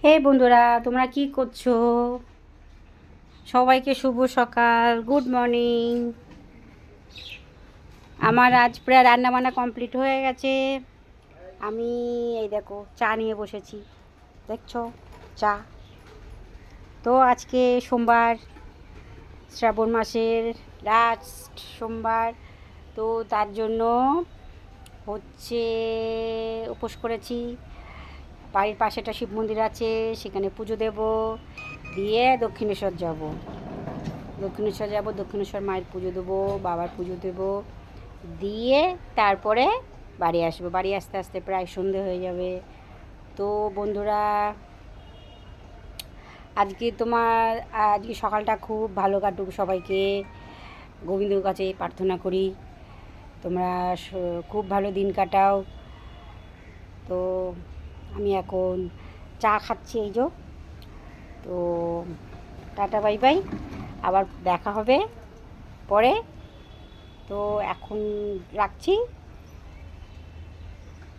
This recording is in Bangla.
হে বন্ধুরা, তোমরা কি করছো? সবাইকে শুভ সকাল, গুড মর্নিং। আমার আজ প্রায় রান্নাবান্না কমপ্লিট হয়ে গেছে। আমি এই দেখো চা নিয়ে বসেছি, দেখছো চা। তো আজকে সোমবার, শ্রাবণ মাসের লাস্ট সোমবার, তো তার জন্য হচ্ছে উপোস করেছি। বাড়ির পাশে একটা শিব মন্দির আছে, সেখানে পুজো দেব, দিয়ে দক্ষিণেশ্বর যাব। দক্ষিণেশ্বর মায়ের পুজো দেবো, বাবার পুজো দেবো, দিয়ে তারপরে বাড়ি আসবো। বাড়ি আসতে আসতে প্রায় সন্ধে হয়ে যাবে। তো বন্ধুরা, আজকে সকালটা খুব ভালো কাটুক সবাইকে, গোবিন্দর কাছে প্রার্থনা করি তোমরা খুব ভালো দিন কাটাও। তো আমি এখন চা খাচ্ছি, এই যো। তো টাটা বাই বাই, আবার দেখা হবে পরে। তো এখন রাখছি।